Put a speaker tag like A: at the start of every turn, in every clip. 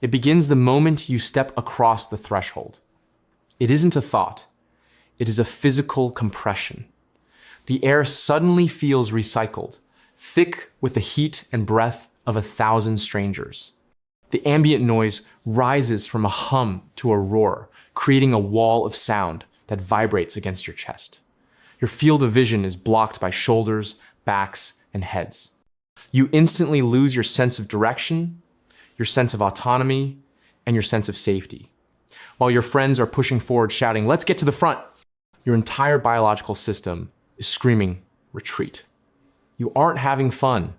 A: It begins the moment you step across the threshold. It isn't a thought. It is a physical compression. The air suddenly feels recycled, thick with the heat and breath of 1,000 strangers. The ambient noise rises from a hum to a roar, creating a wall of sound that vibrates against your chest. Your field of vision is blocked by shoulders, backs, and heads. You instantly lose your sense of direction, your sense of autonomy, and your sense of safety. While your friends are pushing forward shouting, "Let's get to the front," your entire biological system is screaming, "Retreat." You aren't having fun.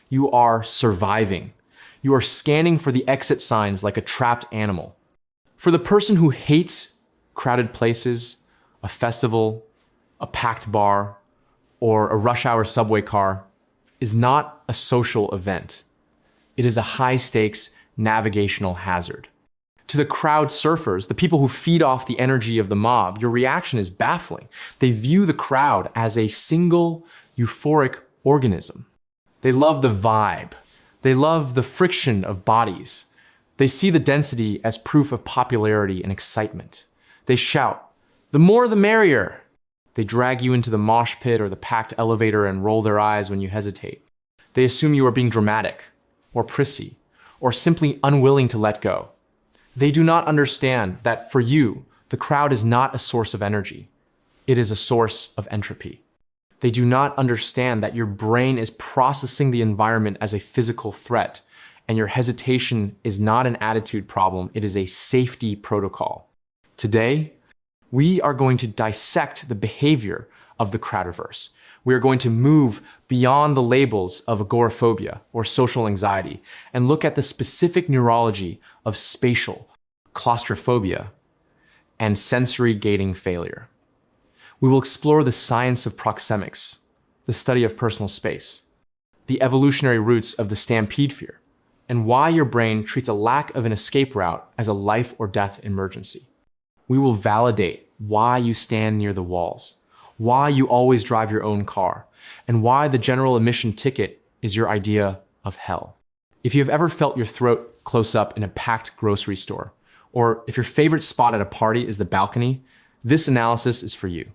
A: You are surviving. You are scanning for the exit signs like a trapped animal. For the person who hates crowded places, a festival, a packed bar, or a rush hour subway car is not a social event. It is a high-stakes navigational hazard. To the crowd surfers, the people who feed off the energy of the mob, your reaction is baffling. They view the crowd as a single, euphoric organism. They love the vibe. They love the friction of bodies. They see the density as proof of popularity and excitement. They shout, "The more the merrier." They drag you into the mosh pit or the packed elevator and roll their eyes when you hesitate. They assume you are being dramatic, or prissy, or simply unwilling to let go. They do not understand that for you, the crowd is not a source of energy. It is a source of entropy. They do not understand that your brain is processing the environment as a physical threat, and your hesitation is not an attitude problem, it is a safety protocol. Today, we are going to dissect the behavior of the crowdiverse. We are going to move beyond the labels of agoraphobia or social anxiety and look at the specific neurology of spatial claustrophobia and sensory gating failure. We will explore the science of proxemics, the study of personal space, the evolutionary roots of the stampede fear, and why your brain treats a lack of an escape route as a life or death emergency. We will validate why you stand near the walls, why you always drive your own car, and why the general admission ticket is your idea of hell. If you have ever felt your throat close up in a packed grocery store, or if your favorite spot at a party is the balcony, this analysis is for you.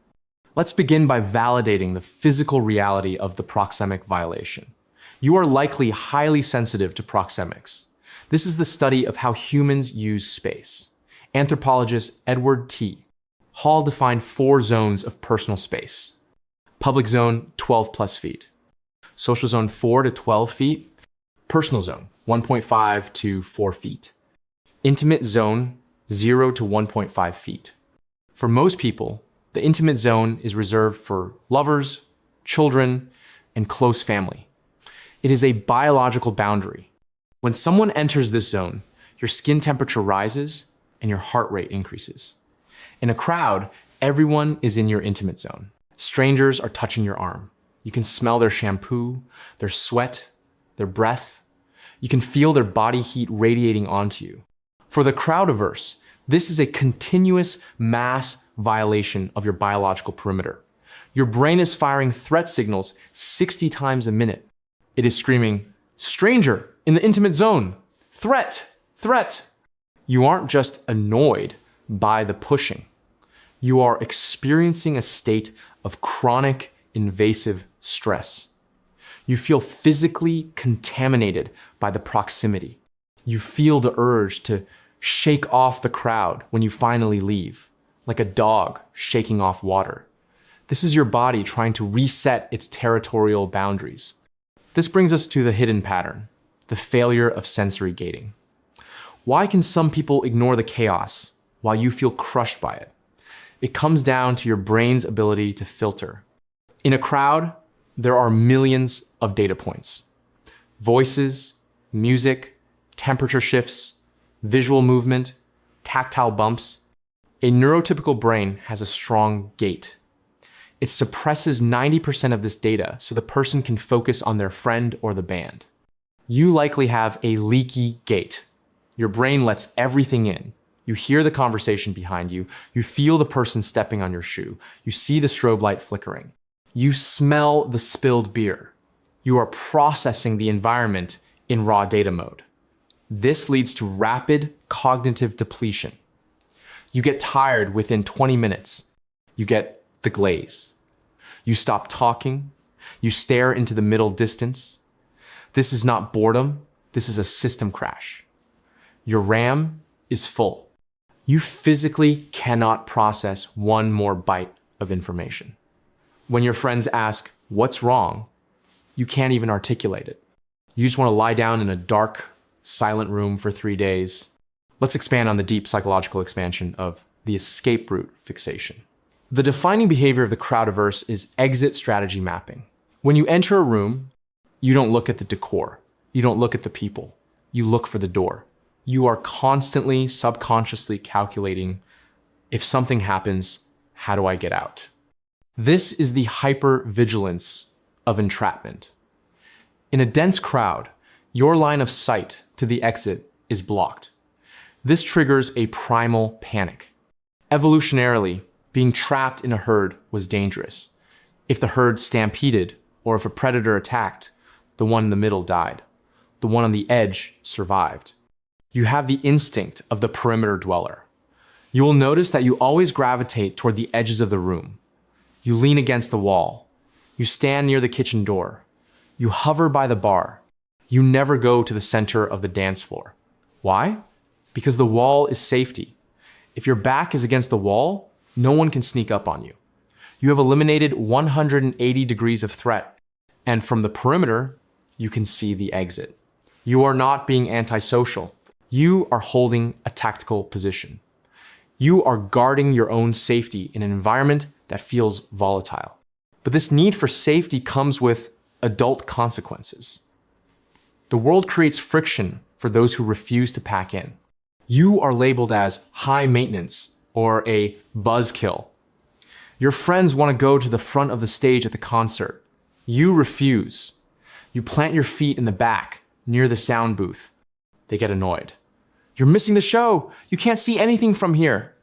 A: Let's begin by validating the physical reality of the proxemic violation. You are likely highly sensitive to proxemics. This is the study of how humans use space. Anthropologist Edward T. Hall defined 4 zones of personal space. Public zone, 12 plus feet. Social zone, 4 to 12 feet. Personal zone, 1.5 to 4 feet. Intimate zone, 0 to 1.5 feet. For most people, the intimate zone is reserved for lovers, children, and close family. It is a biological boundary. When someone enters this zone, your skin temperature rises and your heart rate increases. In a crowd, everyone is in your intimate zone. Strangers are touching your arm. You can smell their shampoo, their sweat, their breath. You can feel their body heat radiating onto you. For the crowdiverse, this is a continuous mass violation of your biological perimeter. Your brain is firing threat signals 60 times a minute. It is screaming, "Stranger in the intimate zone! Threat! Threat!" You aren't just annoyed by the pushing. You are experiencing a state of chronic invasive stress. You feel physically contaminated by the proximity. You feel the urge to shake off the crowd when you finally leave, like a dog shaking off water. This is your body trying to reset its territorial boundaries. This brings us to the hidden pattern, the failure of sensory gating. Why can some people ignore the chaos while you feel crushed by it? It comes down to your brain's ability to filter. In a crowd, there are millions of data points. Voices, music, temperature shifts, visual movement, tactile bumps. A neurotypical brain has a strong gate. It suppresses 90% of this data so the person can focus on their friend or the band. You likely have a leaky gate. Your brain lets everything in. You hear the conversation behind you. You feel the person stepping on your shoe. You see the strobe light flickering. You smell the spilled beer. You are processing the environment in raw data mode. This leads to rapid cognitive depletion. You get tired within 20 minutes. You get the glaze. You stop talking. You stare into the middle distance. This is not boredom. This is a system crash. Your RAM is full. You physically cannot process one more byte of information. When your friends ask, "What's wrong?" you can't even articulate it. You just want to lie down in a dark, silent room for 3 days. Let's expand on the deep psychological expansion of the escape route fixation. The defining behavior of the crowd-averse is exit strategy mapping. When you enter a room, you don't look at the decor. You don't look at the people. You look for the door. You are constantly, subconsciously calculating, if something happens, how do I get out? This is the hypervigilance of entrapment. In a dense crowd, your line of sight to the exit is blocked. This triggers a primal panic. Evolutionarily, being trapped in a herd was dangerous. If the herd stampeded, or if a predator attacked, the one in the middle died. The one on the edge survived. You have the instinct of the perimeter dweller. You will notice that you always gravitate toward the edges of the room. You lean against the wall. You stand near the kitchen door. You hover by the bar. You never go to the center of the dance floor. Why? Because the wall is safety. If your back is against the wall, no one can sneak up on you. You have eliminated 180 degrees of threat, and from the perimeter, you can see the exit. You are not being antisocial. You are holding a tactical position. You are guarding your own safety in an environment that feels volatile. But this need for safety comes with adult consequences. The world creates friction for those who refuse to pack in. You are labeled as high maintenance or a buzzkill. Your friends want to go to the front of the stage at the concert. You refuse. You plant your feet in the back, near the sound booth. They get annoyed. You're missing the show. You can't see anything from here.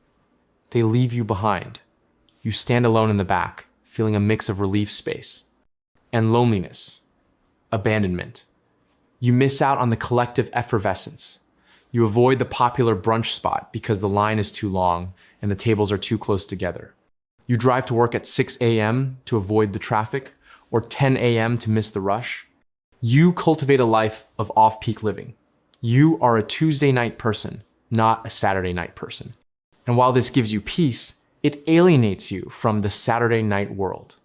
A: They leave you behind. You stand alone in the back, feeling a mix of relief space and loneliness, abandonment. You miss out on the collective effervescence. You avoid the popular brunch spot because the line is too long and the tables are too close together. You drive to work at 6 a.m. to avoid the traffic or 10 a.m. to miss the rush. You cultivate a life of off-peak living. You are a Tuesday night person, not a Saturday night person. And while this gives you peace, it alienates you from the Saturday night world.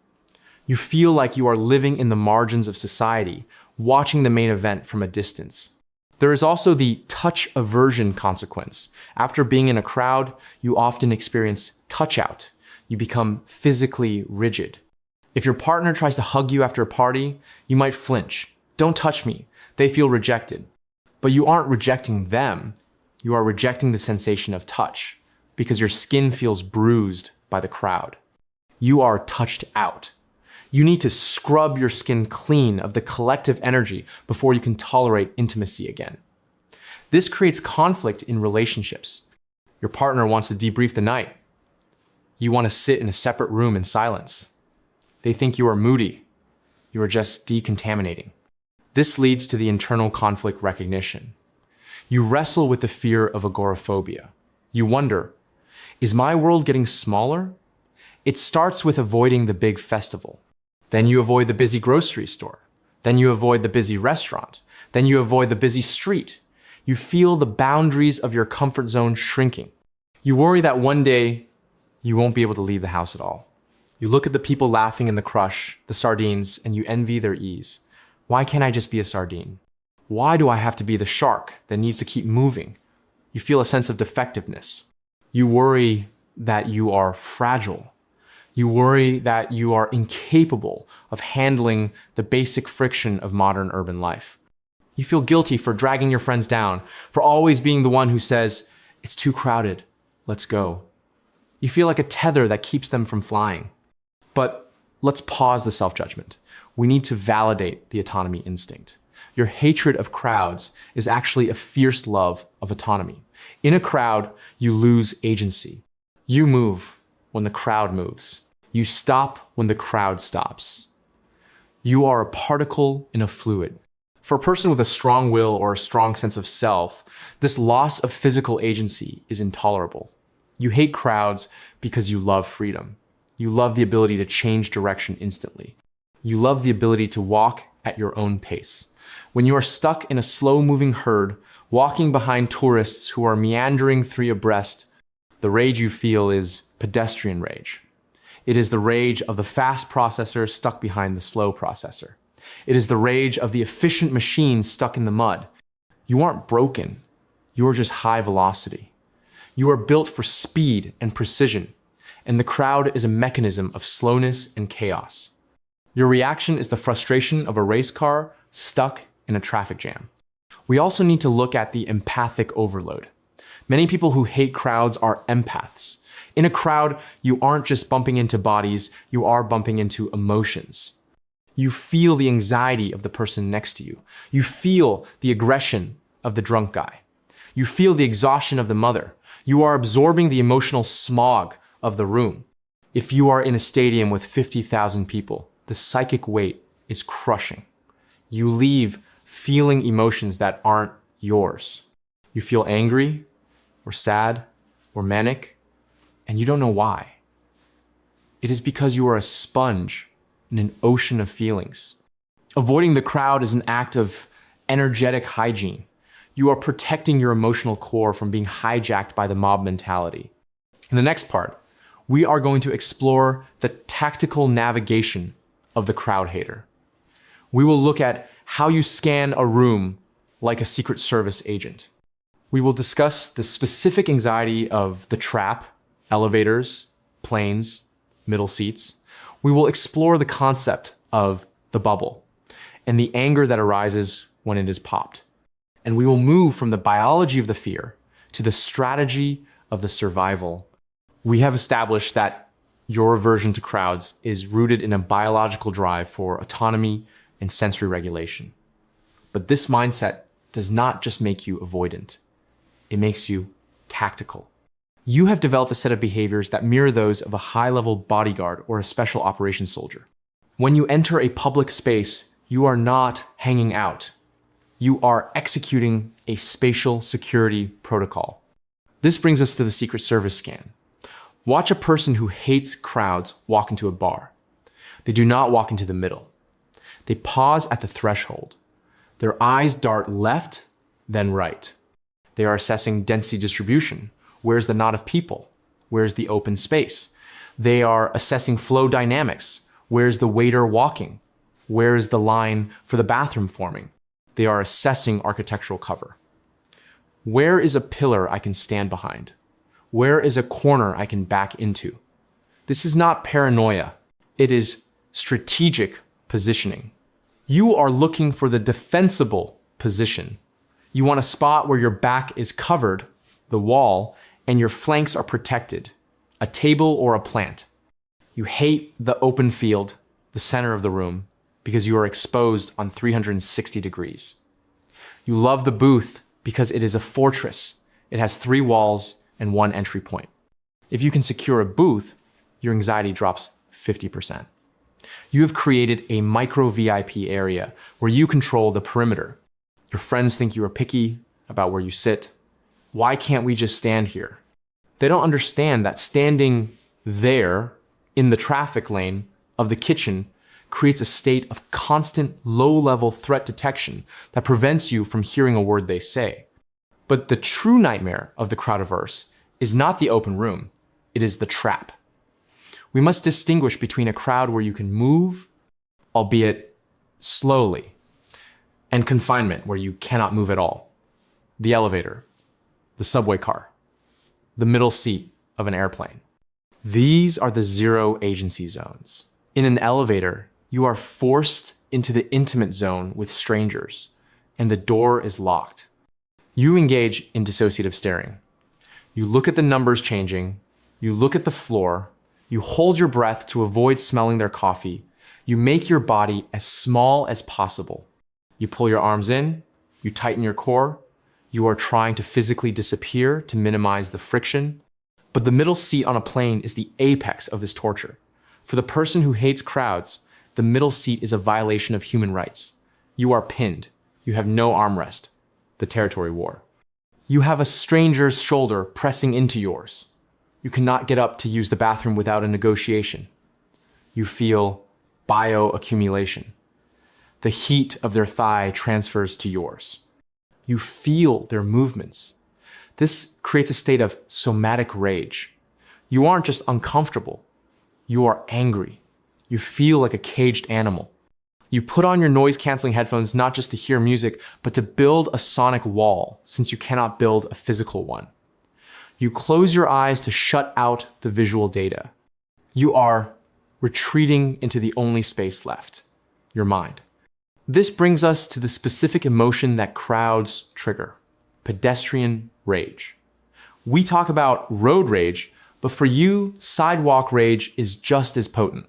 A: You feel like you are living in the margins of society, watching the main event from a distance. There is also the touch aversion consequence. After being in a crowd, you often experience touch out. You become physically rigid. If your partner tries to hug you after a party, you might flinch. Don't touch me. They feel rejected. But you aren't rejecting them. You are rejecting the sensation of touch because your skin feels bruised by the crowd. You are touched out. You need to scrub your skin clean of the collective energy before you can tolerate intimacy again. This creates conflict in relationships. Your partner wants to debrief the night. You want to sit in a separate room in silence. They think you are moody. You are just decontaminating. This leads to the internal conflict recognition. You wrestle with the fear of agoraphobia. You wonder, is my world getting smaller? It starts with avoiding the big festival. Then you avoid the busy grocery store. Then you avoid the busy restaurant. Then you avoid the busy street. You feel the boundaries of your comfort zone shrinking. You worry that one day you won't be able to leave the house at all. You look at the people laughing in the crush, the sardines, and you envy their ease. Why can't I just be a sardine? Why do I have to be the shark that needs to keep moving? You feel a sense of defectiveness. You worry that you are fragile. You worry that you are incapable of handling the basic friction of modern urban life. You feel guilty for dragging your friends down, for always being the one who says, "It's too crowded, let's go." You feel like a tether that keeps them from flying. But let's pause the self-judgment. We need to validate the autonomy instinct. Your hatred of crowds is actually a fierce love of autonomy. In a crowd, you lose agency. You move when the crowd moves. You stop when the crowd stops. You are a particle in a fluid. For a person with a strong will or a strong sense of self, this loss of physical agency is intolerable. You hate crowds because you love freedom. You love the ability to change direction instantly. You love the ability to walk at your own pace. When you are stuck in a slow-moving herd, walking behind tourists who are meandering three abreast, the rage you feel is pedestrian rage. It is the rage of the fast processor stuck behind the slow processor. It is the rage of the efficient machine stuck in the mud. You aren't broken. You are just high velocity. You are built for speed and precision, and the crowd is a mechanism of slowness and chaos. Your reaction is the frustration of a race car stuck in a traffic jam. We also need to look at the empathic overload. Many people who hate crowds are empaths. In a crowd, you aren't just bumping into bodies, you are bumping into emotions. You feel the anxiety of the person next to you. You feel the aggression of the drunk guy. You feel the exhaustion of the mother. You are absorbing the emotional smog of the room. If you are in a stadium with 50,000 people, the psychic weight is crushing. You leave feeling emotions that aren't yours. You feel angry, or sad, or manic, and you don't know why. It is because you are a sponge in an ocean of feelings. Avoiding the crowd is an act of energetic hygiene. You are protecting your emotional core from being hijacked by the mob mentality. In the next part, we are going to explore the tactical navigation of the crowd hater. We will look at how you scan a room like a Secret Service agent. We will discuss the specific anxiety of the trap, elevators, planes, middle seats. We will explore the concept of the bubble and the anger that arises when it is popped. And we will move from the biology of the fear to the strategy of the survival. We have established that your aversion to crowds is rooted in a biological drive for autonomy and sensory regulation. But this mindset does not just make you avoidant. It makes you tactical. You have developed a set of behaviors that mirror those of a high-level bodyguard or a special operations soldier. When you enter a public space, you are not hanging out. You are executing a spatial security protocol. This brings us to the Secret Service scan. Watch a person who hates crowds walk into a bar. They do not walk into the middle. They pause at the threshold. Their eyes dart left, then right. They are assessing density distribution. Where's the knot of people? Where's the open space? They are assessing flow dynamics. Where's the waiter walking? Where is the line for the bathroom forming? They are assessing architectural cover. Where is a pillar I can stand behind? Where is a corner I can back into? This is not paranoia. It is strategic positioning. You are looking for the defensible position. You want a spot where your back is covered, the wall, and your flanks are protected, a table or a plant. You hate the open field, the center of the room, because you are exposed on 360 degrees. You love the booth because it is a fortress. It has 3 walls and 1 entry point. If you can secure a booth, your anxiety drops 50%. You have created a micro VIP area where you control the perimeter. Your friends think you are picky about where you sit. Why can't we just stand here? They don't understand that standing there in the traffic lane of the kitchen creates a state of constant low-level threat detection that prevents you from hearing a word they say. But the true nightmare of the crowdiverse is not the open room, it is the trap. We must distinguish between a crowd where you can move, albeit slowly, and confinement where you cannot move at all. The elevator, the subway car, the middle seat of an airplane. These are the zero agency zones. In an elevator, you are forced into the intimate zone with strangers, and the door is locked. You engage in dissociative staring. You look at the numbers changing, you look at the floor, you hold your breath to avoid smelling their coffee, you make your body as small as possible. You pull your arms in, you tighten your core, you are trying to physically disappear to minimize the friction. But the middle seat on a plane is the apex of this torture. For the person who hates crowds, the middle seat is a violation of human rights. You are pinned. You have no armrest, the territory war. You have a stranger's shoulder pressing into yours. You cannot get up to use the bathroom without a negotiation. You feel bioaccumulation. The heat of their thigh transfers to yours. You feel their movements. This creates a state of somatic rage. You aren't just uncomfortable. You are angry. You feel like a caged animal. You put on your noise-canceling headphones not just to hear music, but to build a sonic wall, since you cannot build a physical one. You close your eyes to shut out the visual data. You are retreating into the only space left, your mind. This brings us to the specific emotion that crowds trigger: pedestrian rage. We talk about road rage, but for you, sidewalk rage is just as potent.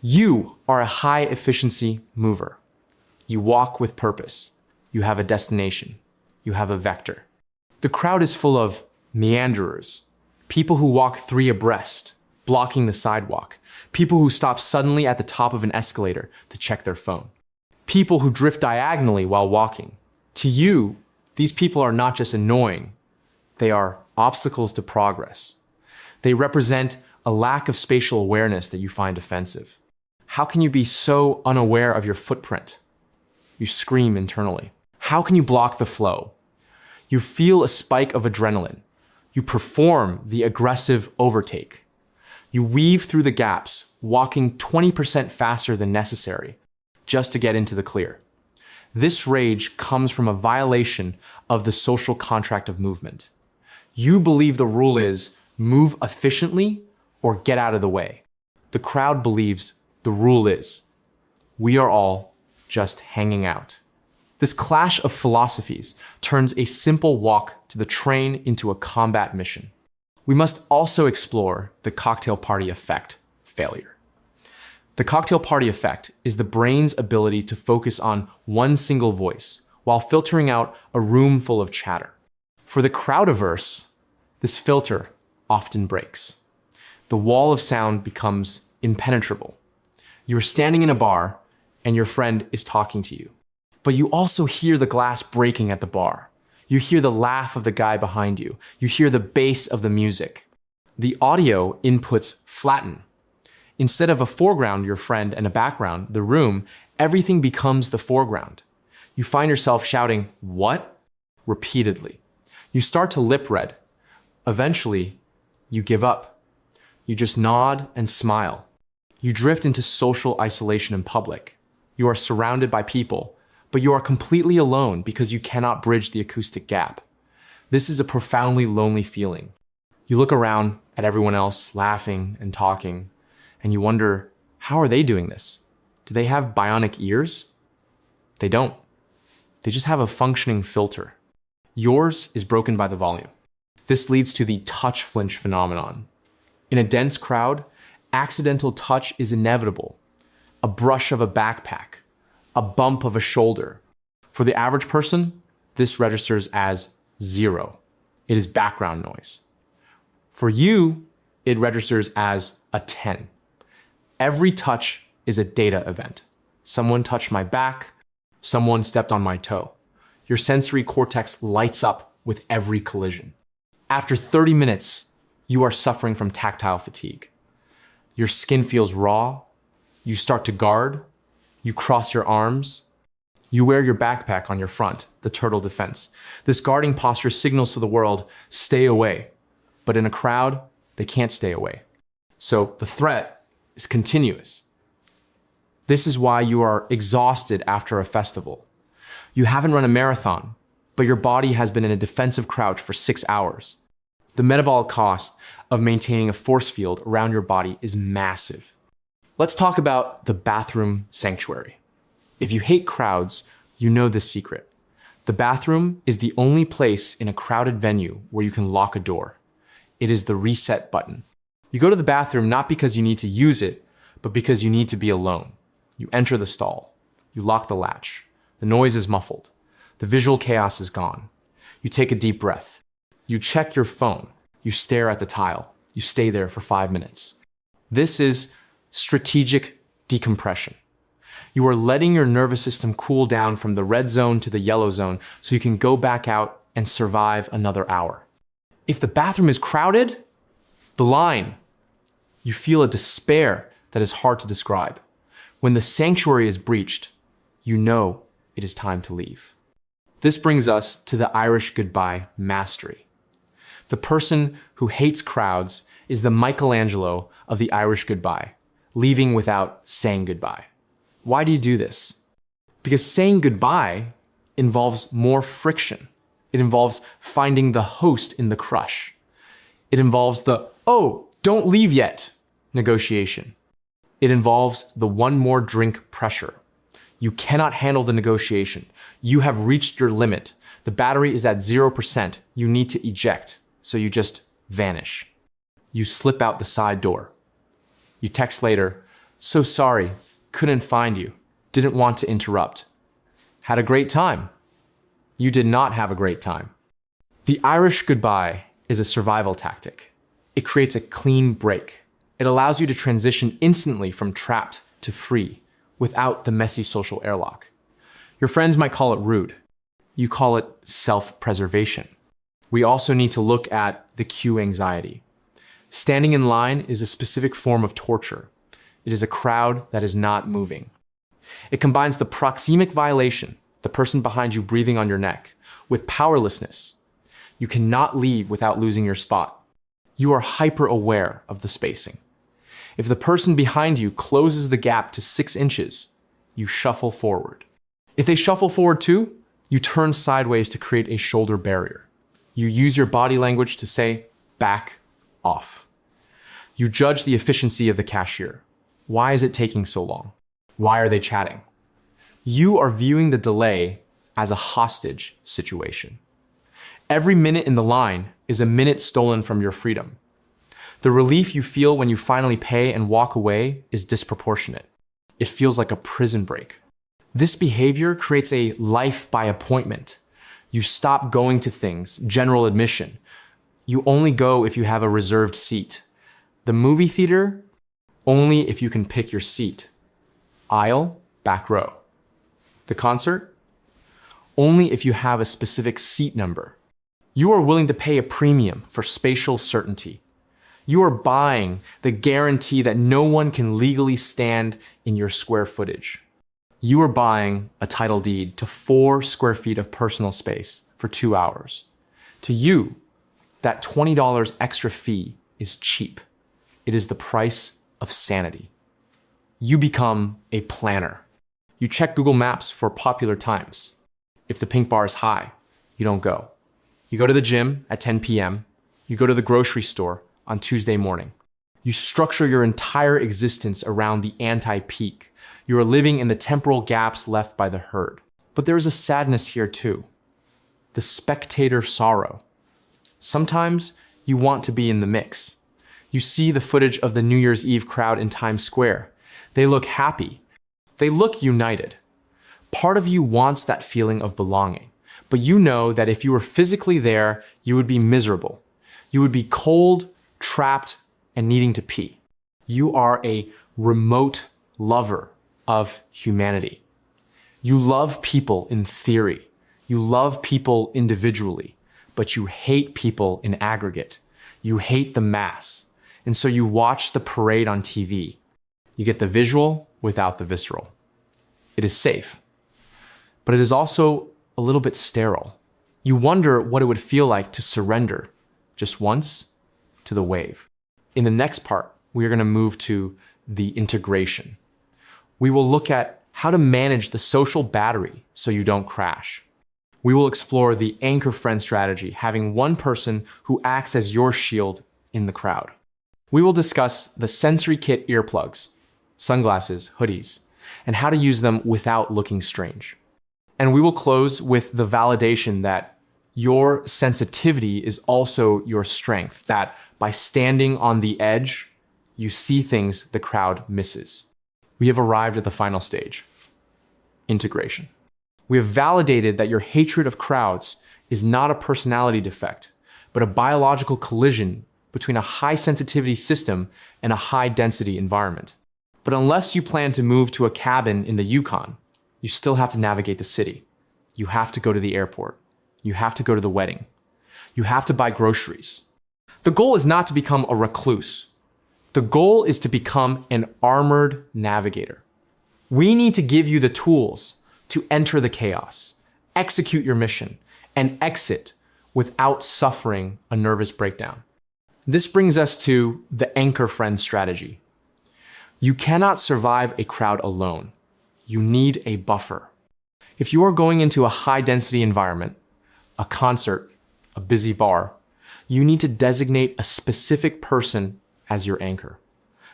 A: You are a high-efficiency mover. You walk with purpose. You have a destination. You have a vector. The crowd is full of meanderers, people who walk three abreast, blocking the sidewalk, people who stop suddenly at the top of an escalator to check their phone, people who drift diagonally while walking. To you, these people are not just annoying, they are obstacles to progress. They represent a lack of spatial awareness that you find offensive. How can you be so unaware of your footprint? You scream internally. How can you block the flow? You feel a spike of adrenaline. You perform the aggressive overtake. You weave through the gaps, walking 20% faster than necessary, just to get into the clear. This rage comes from a violation of the social contract of movement. You believe the rule is move efficiently or get out of the way. The crowd believes the rule is we are all just hanging out. This clash of philosophies turns a simple walk to the train into a combat mission. We must also explore the cocktail party effect failure. The cocktail party effect is the brain's ability to focus on one single voice while filtering out a room full of chatter. For the crowdiverse, this filter often breaks. The wall of sound becomes impenetrable. You're standing in a bar and your friend is talking to you, but you also hear the glass breaking at the bar. You hear the laugh of the guy behind you. You hear the bass of the music. The audio inputs flatten. Instead of a foreground, your friend, and a background, the room, everything becomes the foreground. You find yourself shouting, "What?" repeatedly. You start to lip read. Eventually, you give up. You just nod and smile. You drift into social isolation in public. You are surrounded by people, but you are completely alone because you cannot bridge the acoustic gap. This is a profoundly lonely feeling. You look around at everyone else laughing and talking, and you wonder, how are they doing this? Do they have bionic ears? They don't. They just have a functioning filter. Yours is broken by the volume. This leads to the touch flinch phenomenon. In a dense crowd, accidental touch is inevitable. A brush of a backpack, a bump of a shoulder. For the average person, this registers as 0. It is background noise. For you, it registers as a 10. Every touch is a data event. Someone touched my back, someone stepped on my toe. Your sensory cortex lights up with every collision. After 30 minutes, you are suffering from tactile fatigue. Your skin feels raw. You start to guard. You cross your arms. You wear your backpack on your front, the turtle defense. This guarding posture signals to the world, stay away. But in a crowd, they can't stay away. So the threat is continuous. This is why you are exhausted after a festival. You haven't run a marathon, but your body has been in a defensive crouch for 6 hours. The metabolic cost of maintaining a force field around your body is massive. Let's talk about the bathroom sanctuary. If you hate crowds, you know this secret. The bathroom is the only place in a crowded venue where you can lock a door. It is the reset button. You go to the bathroom not because you need to use it, but because you need to be alone. You enter the stall. You lock the latch. The noise is muffled. The visual chaos is gone. You take a deep breath. You check your phone. You stare at the tile. You stay there for 5 minutes. This is strategic decompression. You are letting your nervous system cool down from the red zone to the yellow zone so you can go back out and survive another hour. If the bathroom is crowded, the line, you feel a despair that is hard to describe. When the sanctuary is breached, you know it is time to leave. This brings us to the Irish goodbye mastery. The person who hates crowds is the Michelangelo of the Irish goodbye, leaving without saying goodbye. Why do you do this? Because saying goodbye involves more friction. It involves finding the host in the crush. It involves the, oh, don't leave yet negotiation. It involves the one more drink pressure. You cannot handle the negotiation. You have reached your limit. The battery is at 0%. You need to eject, so you just vanish. You slip out the side door. You text later, so sorry, couldn't find you, didn't want to interrupt. Had a great time. You did not have a great time. The Irish goodbye is a survival tactic. It creates a clean break. It allows you to transition instantly from trapped to free without the messy social airlock. Your friends might call it rude. You call it self-preservation. We also need to look at the queue anxiety. Standing in line is a specific form of torture. It is a crowd that is not moving. It combines the proxemic violation, the person behind you breathing on your neck, with powerlessness. You cannot leave without losing your spot. You are hyper-aware of the spacing. If the person behind you closes the gap to 6 inches, you shuffle forward. If they shuffle forward too, you turn sideways to create a shoulder barrier. You use your body language to say, back off. You judge the efficiency of the cashier. Why is it taking so long? Why are they chatting? You are viewing the delay as a hostage situation. Every minute in the line is a minute stolen from your freedom. The relief you feel when you finally pay and walk away is disproportionate. It feels like a prison break. This behavior creates a life by appointment. You stop going to things, general admission. You only go if you have a reserved seat. The movie theater, only if you can pick your seat. Aisle, back row. The concert, only if you have a specific seat number. You are willing to pay a premium for spatial certainty. You are buying the guarantee that no one can legally stand in your square footage. You are buying a title deed to 4 square feet of personal space for 2 hours. To you, that $20 extra fee is cheap. It is the price of sanity. You become a planner. You check Google Maps for popular times. If the pink bar is high, you don't go. You go to the gym at 10 p.m. You go to the grocery store on Tuesday morning. You structure your entire existence around the anti-peak. You are living in the temporal gaps left by the herd. But there is a sadness here too. The spectator sorrow. Sometimes you want to be in the mix. You see the footage of the New Year's Eve crowd in Times Square. They look happy. They look united. Part of you wants that feeling of belonging, but you know that if you were physically there, you would be miserable. You would be cold, trapped, and needing to pee. You are a remote lover of humanity. You love people in theory. You love people individually, but you hate people in aggregate. You hate the mass. And so you watch the parade on TV. You get the visual without the visceral. It is safe, but it is also a little bit sterile. You wonder what it would feel like to surrender just once to the wave. In the next part, we are going to move to the integration. We will look at how to manage the social battery so you don't crash. We will explore the anchor friend strategy, having one person who acts as your shield in the crowd. We will discuss the sensory kit earplugs, sunglasses, hoodies, and how to use them without looking strange. And we will close with the validation that your sensitivity is also your strength, that by standing on the edge, you see things the crowd misses. We have arrived at the final stage, integration. We have validated that your hatred of crowds is not a personality defect, but a biological collision between a high sensitivity system and a high density environment. But unless you plan to move to a cabin in the Yukon, you still have to navigate the city. You have to go to the airport. You have to go to the wedding. You have to buy groceries. The goal is not to become a recluse. The goal is to become an armored navigator. We need to give you the tools to enter the chaos, execute your mission, and exit without suffering a nervous breakdown. This brings us to the anchor friend strategy. You cannot survive a crowd alone. You need a buffer. If you are going into a high-density environment, a concert, a busy bar, you need to designate a specific person as your anchor.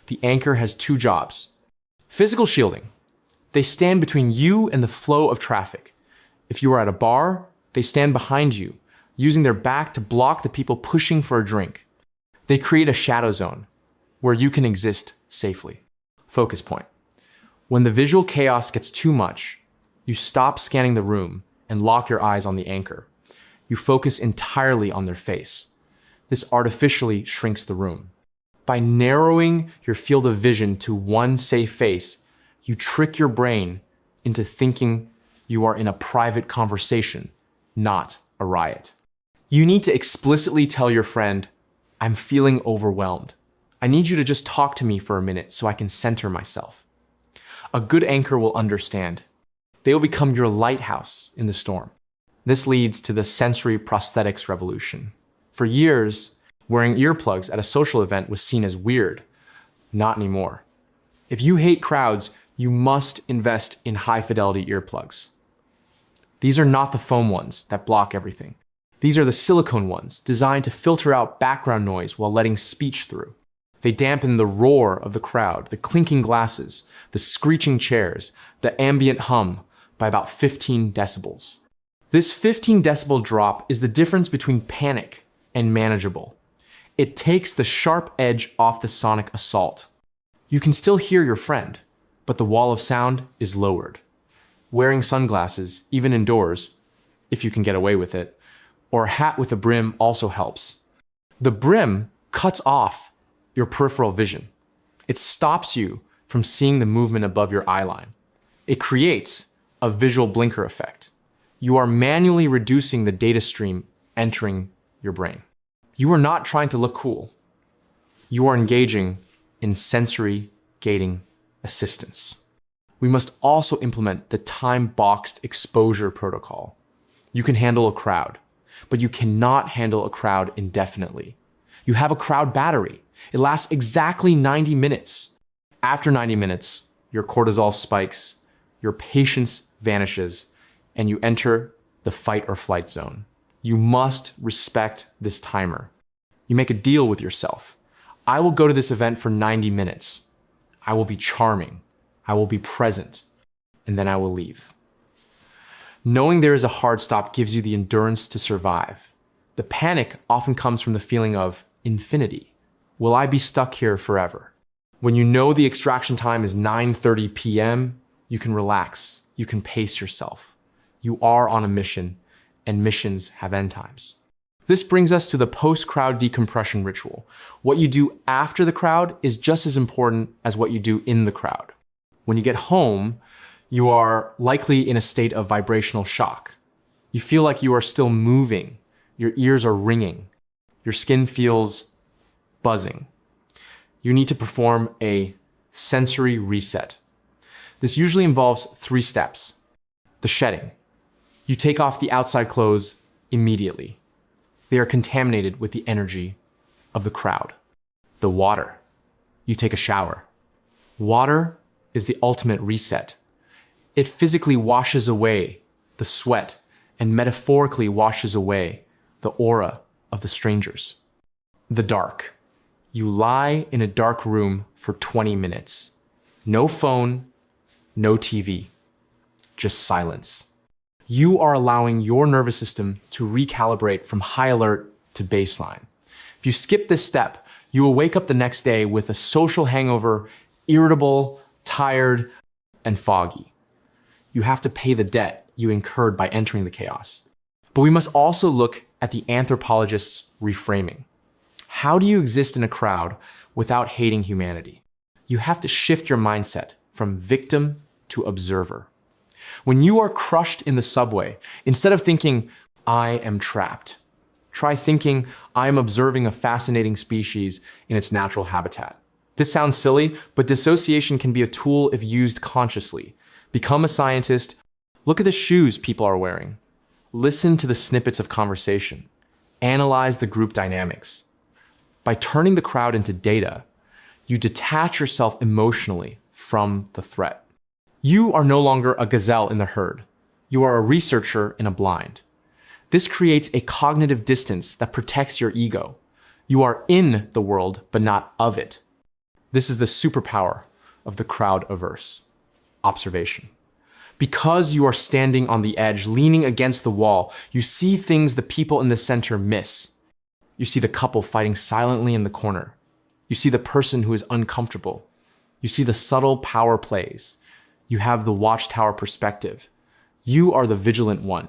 A: The anchor has two jobs. Physical shielding. They stand between you and the flow of traffic. If you are at a bar, they stand behind you, using their back to block the people pushing for a drink. They create a shadow zone where you can exist safely. Focus point. When the visual chaos gets too much, you stop scanning the room and lock your eyes on the anchor. You focus entirely on their face. This artificially shrinks the room. By narrowing your field of vision to one safe face, you trick your brain into thinking you are in a private conversation, not a riot. You need to explicitly tell your friend, "I'm feeling overwhelmed. I need you to just talk to me for a minute so I can center myself." A good anchor will understand. They will become your lighthouse in the storm. This leads to the sensory prosthetics revolution. For years, wearing earplugs at a social event was seen as weird. Not anymore. If you hate crowds, you must invest in high-fidelity earplugs. These are not the foam ones that block everything. These are the silicone ones designed to filter out background noise while letting speech through. They dampen the roar of the crowd, the clinking glasses, the screeching chairs, the ambient hum by about 15 decibels. This 15 decibel drop is the difference between panic and manageable. It takes the sharp edge off the sonic assault. You can still hear your friend, but the wall of sound is lowered. Wearing sunglasses, even indoors, if you can get away with it, or a hat with a brim also helps. The brim cuts off your peripheral vision. It stops you from seeing the movement above your eye line. It creates a visual blinker effect. You are manually reducing the data stream entering your brain. You are not trying to look cool. You are engaging in sensory gating assistance. We must also implement the time-boxed exposure protocol. You can handle a crowd, but you cannot handle a crowd indefinitely. You have a crowd battery. It lasts exactly 90 minutes. After 90 minutes, your cortisol spikes, your patience vanishes, and you enter the fight or flight zone. You must respect this timer. You make a deal with yourself. I will go to this event for 90 minutes. I will be charming. I will be present. And then I will leave. Knowing there is a hard stop gives you the endurance to survive. The panic often comes from the feeling of infinity. Will I be stuck here forever? When you know the extraction time is 9:30 p.m., you can relax. You can pace yourself. You are on a mission, and missions have end times. This brings us to the post-crowd decompression ritual. What you do after the crowd is just as important as what you do in the crowd. When you get home, you are likely in a state of vibrational shock. You feel like you are still moving. Your ears are ringing. Your skin feels buzzing. You need to perform a sensory reset. This usually involves 3 steps. The shedding. You take off the outside clothes immediately. They are contaminated with the energy of the crowd. The water. You take a shower. Water is the ultimate reset. It physically washes away the sweat and metaphorically washes away the aura of the strangers. The dark. You lie in a dark room for 20 minutes. No phone, no TV, just silence. You are allowing your nervous system to recalibrate from high alert to baseline. If you skip this step, you will wake up the next day with a social hangover, irritable, tired, and foggy. You have to pay the debt you incurred by entering the chaos. But we must also look at the anthropologist's reframing. How do you exist in a crowd without hating humanity? You have to shift your mindset from victim to observer. When you are crushed in the subway, instead of thinking, I am trapped, try thinking, I am observing a fascinating species in its natural habitat. This sounds silly, but dissociation can be a tool if used consciously. Become a scientist. Look at the shoes people are wearing. Listen to the snippets of conversation. Analyze the group dynamics. By turning the crowd into data, you detach yourself emotionally from the threat. You are no longer a gazelle in the herd. You are a researcher in a blind. This creates a cognitive distance that protects your ego. You are in the world, but not of it. This is the superpower of the crowd averse. Observation. Because you are standing on the edge, leaning against the wall, you see things the people in the center miss. You see the couple fighting silently in the corner. You see the person who is uncomfortable. You see the subtle power plays. You have the watchtower perspective. You are the vigilant one.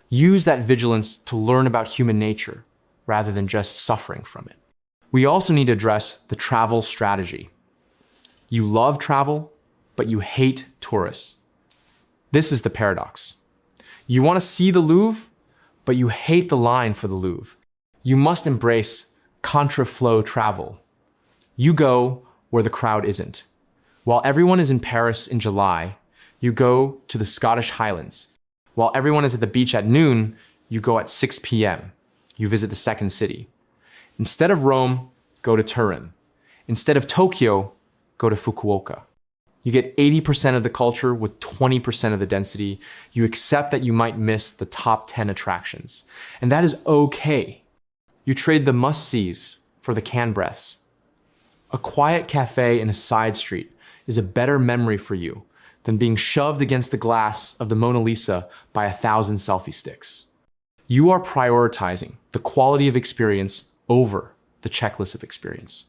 A: Use that vigilance to learn about human nature rather than just suffering from it. We also need to address the travel strategy. You love travel, but you hate tourists. This is the paradox. You want to see the Louvre, but you hate the line for the Louvre. You must embrace contra-flow travel. You go where the crowd isn't. While everyone is in Paris in July, you go to the Scottish Highlands. While everyone is at the beach at noon, you go at 6 p.m. You visit the second city. Instead of Rome, go to Turin. Instead of Tokyo, go to Fukuoka. You get 80% of the culture with 20% of the density. You accept that you might miss the top 10 attractions. And that is okay. You trade the must-sees for the can breaths. A quiet cafe in a side street is a better memory for you than being shoved against the glass of the Mona Lisa by 1,000 selfie sticks. You are prioritizing the quality of experience over the checklist of experience.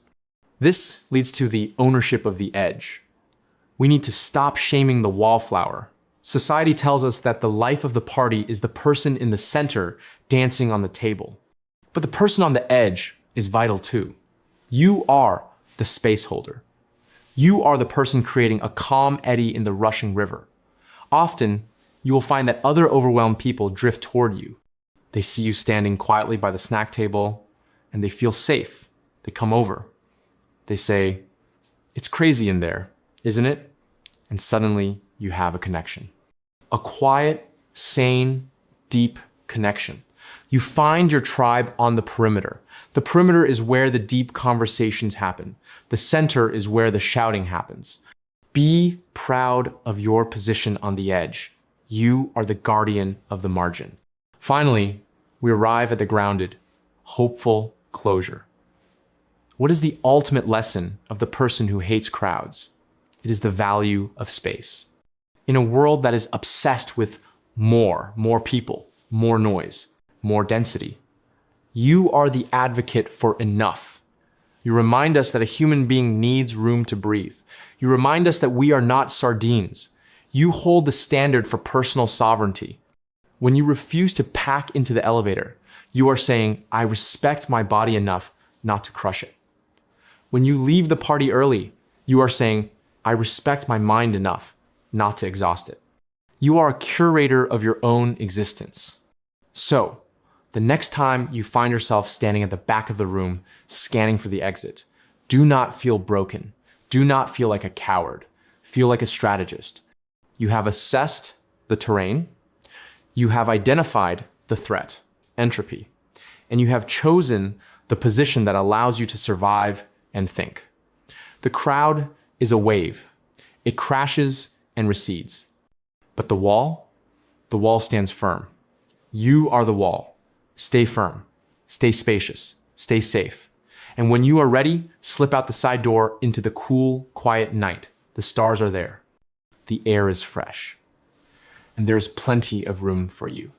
A: This leads to the ownership of the edge. We need to stop shaming the wallflower. Society tells us that the life of the party is the person in the center dancing on the table. But the person on the edge is vital too. You are the space holder. You are the person creating a calm eddy in the rushing river. Often, you will find that other overwhelmed people drift toward you. They see you standing quietly by the snack table, and they feel safe. They come over. They say, "It's crazy in there, isn't it?" And suddenly, you have a connection. A quiet, sane, deep connection. You find your tribe on the perimeter. The perimeter is where the deep conversations happen. The center is where the shouting happens. Be proud of your position on the edge. You are the guardian of the margin. Finally, we arrive at the grounded, hopeful closure. What is the ultimate lesson of the person who hates crowds? It is the value of space. In a world that is obsessed with more people, more noise, more density, you are the advocate for enough. You remind us that a human being needs room to breathe. You remind us that we are not sardines. You hold the standard for personal sovereignty. When you refuse to pack into the elevator, you are saying, I respect my body enough not to crush it. When you leave the party early, you are saying, I respect my mind enough not to exhaust it. You are a curator of your own existence. So, the next time you find yourself standing at the back of the room, scanning for the exit, do not feel broken. Do not feel like a coward. Feel like a strategist. You have assessed the terrain. You have identified the threat, entropy, and you have chosen the position that allows you to survive and think. The crowd is a wave. It crashes and recedes. But the wall stands firm. You are the wall. Stay firm, stay spacious, stay safe. And when you are ready, slip out the side door into the cool, quiet night. The stars are there. The air is fresh. And there's plenty of room for you.